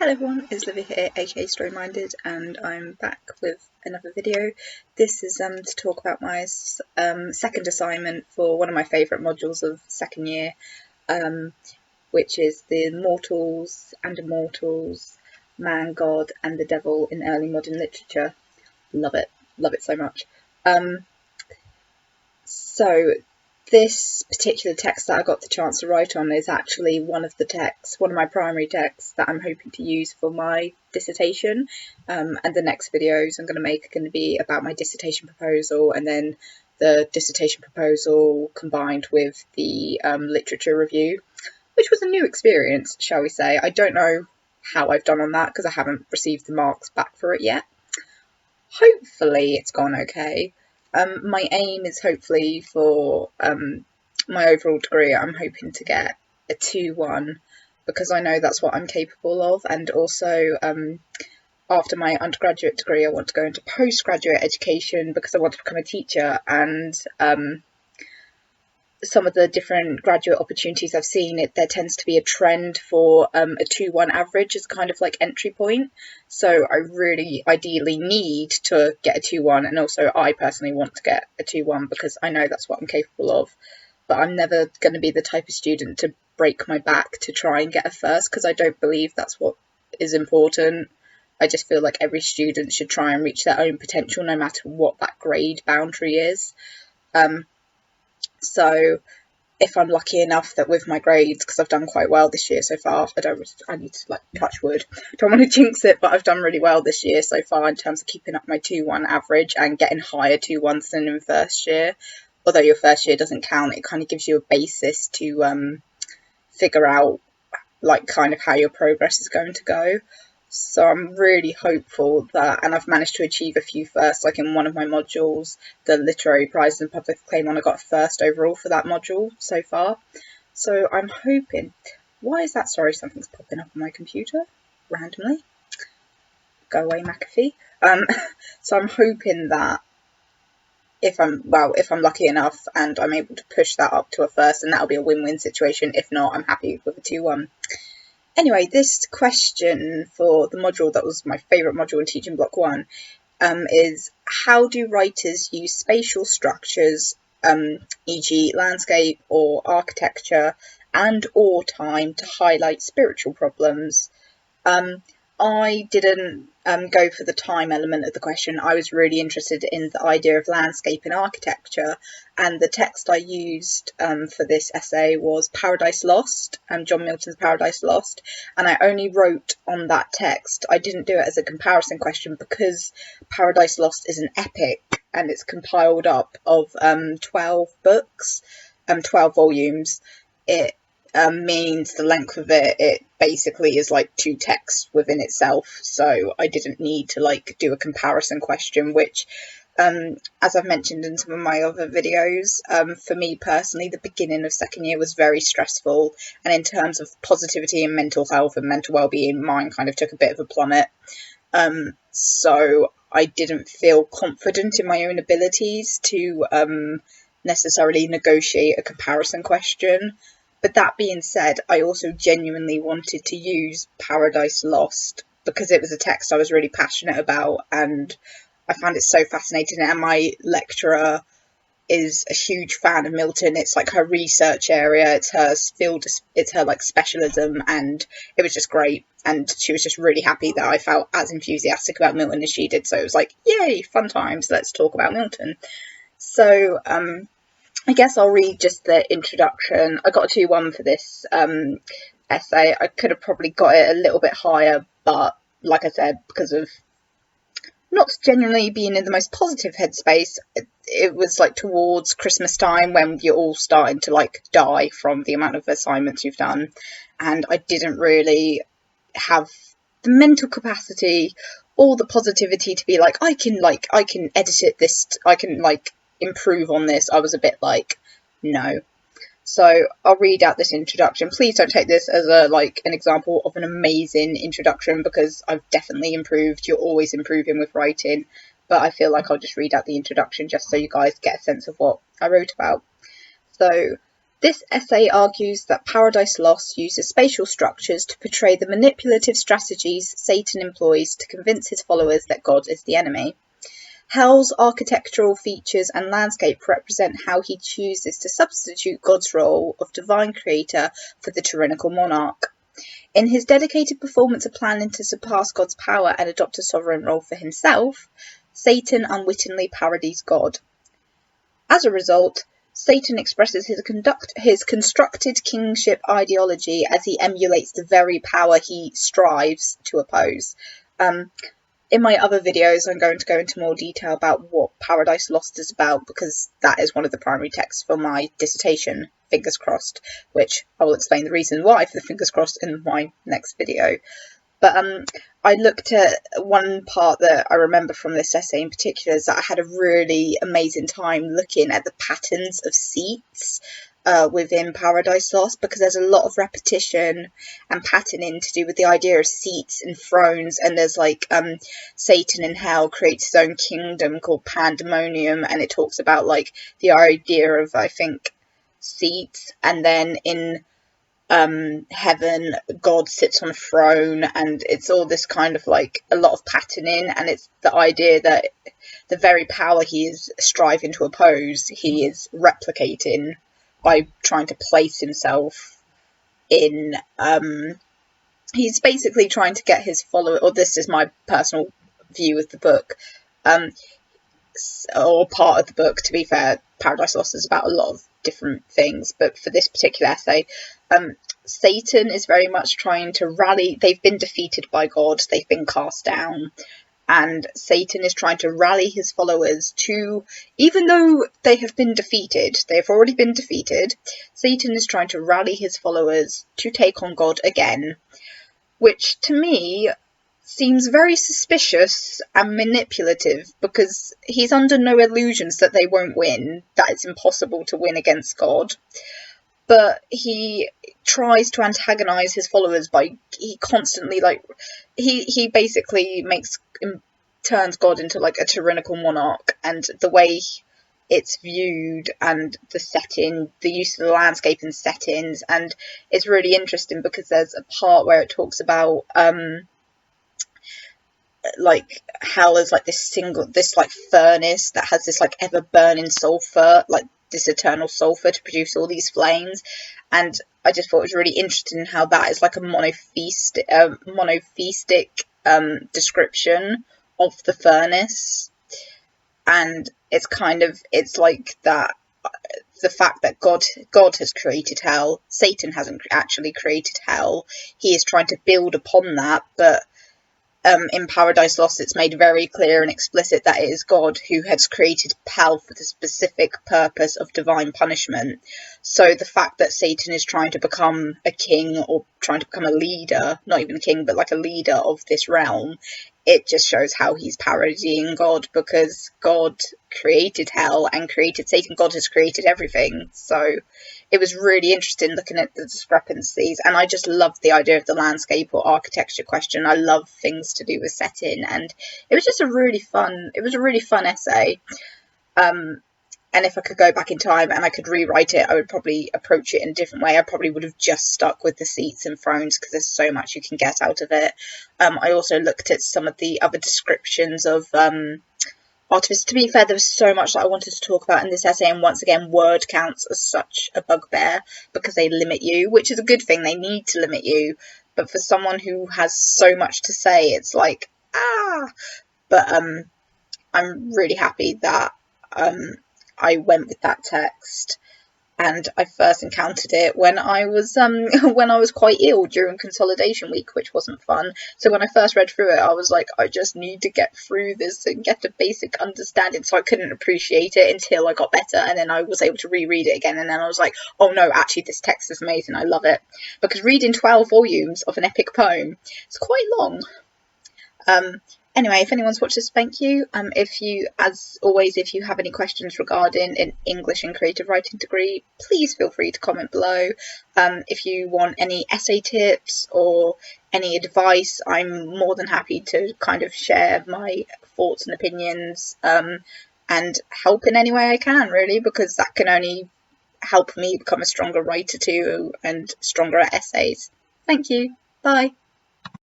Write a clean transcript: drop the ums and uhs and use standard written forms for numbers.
Hello everyone, it's Livia here, aka Story Minded, and I'm back with another video. This is to talk about my second assignment for one of my favourite modules of second year, which is the Mortals and Immortals, Man, God and the Devil in Early Modern Literature. Love it so much. So this particular text that I got the chance to write on is actually one of my primary texts that I'm hoping to use for my dissertation, and the next videos I'm going to make are going to be about my dissertation proposal, and then the dissertation proposal combined with the literature review, which was a new experience, shall we say. I don't know how I've done on that because I haven't received the marks back for it yet. Hopefully it's gone okay. My aim is hopefully for my overall degree, I'm hoping to get a 2-1 because I know that's what I'm capable of, and also after my undergraduate degree I want to go into postgraduate education because I want to become a teacher, and some of the different graduate opportunities I've seen, there tends to be a trend for a 2-1 average as kind of like entry point. So I really ideally need to get a 2-1, and also I personally want to get a 2-1 because I know that's what I'm capable of. But I'm never going to be the type of student to break my back to try and get a first, because I don't believe that's what is important. I just feel like every student should try and reach their own potential no matter what that grade boundary is. So if I'm lucky enough that with my grades, because I've done quite well this year so far, I need to touch wood, don't want to jinx it, but I've done really well this year so far in terms of keeping up my 2-1 average and getting higher 2-1s than in first year. Although your first year doesn't count, it kind of gives you a basis to figure out kind of how your progress is going to go. So I'm really hopeful that, and I've managed to achieve a few firsts, like in one of my modules, the Literary Prize and Public Acclaim one, I got a first overall for that module so far. So I'm hoping, why is that? Sorry, something's popping up on my computer randomly. Go away, McAfee. So I'm hoping that if I'm lucky enough and I'm able to push that up to a first, and that'll be a win-win situation. If not, I'm happy with a 2-1. Anyway, this question for the module that was my favourite module in Teaching Block 1 is, how do writers use spatial structures, e.g. landscape or architecture, and or time to highlight spiritual problems? I didn't go for the time element of the question. I was really interested in the idea of landscape and architecture, and the text I used for this essay was Paradise Lost, John Milton's Paradise Lost, and I only wrote on that text. I didn't do it as a comparison question because Paradise Lost is an epic and it's compiled up of 12 books, 12 volumes. It means the length of it basically is like 2 texts within itself, so I didn't need to do a comparison question, which as I've mentioned in some of my other videos, for me personally the beginning of second year was very stressful, and in terms of positivity and mental health and mental well-being, mine kind of took a bit of a plummet, so I didn't feel confident in my own abilities to necessarily negotiate a comparison question. But that being said, I also genuinely wanted to use Paradise Lost because it was a text I was really passionate about, and I found it so fascinating. And my lecturer is a huge fan of Milton. It's like her research area, it's her field, it's her specialism, and it was just great. And she was just really happy that I felt as enthusiastic about Milton as she did. So it was like, yay, fun times, let's talk about Milton. So I guess I'll read just the introduction. I got a 2-1 for this essay. I could have probably got it a little bit higher, but like I said, because of not genuinely being in the most positive headspace, it was towards Christmas time when you're all starting to die from the amount of assignments you've done, and I didn't really have the mental capacity or the positivity to be I can edit it, I can improve on this. I was a bit no. So I'll read out this introduction. Please don't take this as an example of an amazing introduction, because I've definitely improved. You're always improving with writing, but I feel like I'll just read out the introduction just so you guys get a sense of what I wrote about. So This essay argues that Paradise Lost uses spatial structures to portray the manipulative strategies Satan employs to convince his followers that God is the enemy. Hell's architectural features and landscape represent how he chooses to substitute God's role of divine creator for the tyrannical monarch. In his dedicated performance of planning to surpass God's power and adopt a sovereign role for himself, Satan unwittingly parodies God. As a result, Satan expresses his constructed kingship ideology as he emulates the very power he strives to oppose. In my other videos, I'm going to go into more detail about what Paradise Lost is about, because that is one of the primary texts for my dissertation, fingers crossed, which I will explain the reason why for the fingers crossed in my next video. But I looked at one part that I remember from this essay in particular is that I had a really amazing time looking at the patterns of seats within Paradise Lost, because there's a lot of repetition and patterning to do with the idea of seats and thrones, and there's like Satan in hell creates his own kingdom called Pandemonium, and it talks about like the idea of, I think, seats, and then in heaven God sits on a throne, and it's all this kind of like a lot of patterning, and it's the idea that the very power he is striving to oppose, he is replicating by trying to place himself in, he's basically trying to get his follower, or this is my personal view of the book, or part of the book, to be fair. Paradise Lost is about a lot of different things, but for this particular essay, Satan is very much trying to rally. They've been defeated by God, they've been cast down, and Satan is trying to rally his followers to, even though they have been defeated, they've already been defeated, Satan is trying to rally his followers to take on God again, which to me seems very suspicious and manipulative, because he's under no illusions that they won't win, that it's impossible to win against God. But he tries to antagonize his followers by, he constantly, like, he basically turns God into like a tyrannical monarch, and the way it's viewed and the setting, the use of the landscape and settings, and it's really interesting because there's a part where it talks about like hell is like this like furnace that has this like ever burning sulfur, like this eternal sulfur to produce all these flames, and I just thought it was really interesting how that is like a monotheistic description of the furnace, and it's like that, the fact that God has created hell, Satan hasn't actually created hell, he is trying to build upon that, but in Paradise Lost it's made very clear and explicit that it is God who has created hell for the specific purpose of divine punishment. So the fact that Satan is trying to become a king, or trying to become a leader, not even a king, but like a leader of this realm, it just shows how he's parodying God, because God created hell and created Satan. God has created everything. So it was really interesting looking at the discrepancies, and I just loved the idea of the landscape or architecture question. I love things to do with setting, and it was just a really fun essay. And if I could go back in time and I could rewrite it, I would probably approach it in a different way. I probably would have just stuck with the seats and thrones, because there's so much you can get out of it. I also looked at some of the other descriptions of artifice. To be fair, there was so much that I wanted to talk about in this essay, and once again, word counts are such a bugbear because they limit you, which is a good thing. They need to limit you, but for someone who has so much to say, it's like, but I'm really happy that I went with that text, and I first encountered it when I was quite ill during consolidation week, which wasn't fun. So when I first read through it, I was like, I just need to get through this and get a basic understanding. So I couldn't appreciate it until I got better, and then I was able to reread it again, and then I was like, oh no, actually this text is amazing. I love it, because reading 12 volumes of an epic poem is quite long. Anyway, if anyone's watched this, thank you. As always, if you have any questions regarding an English and creative writing degree, please feel free to comment below. If you want any essay tips or any advice, I'm more than happy to kind of share my thoughts and opinions, and help in any way I can, really, because that can only help me become a stronger writer too, and stronger at essays. Thank you. Bye.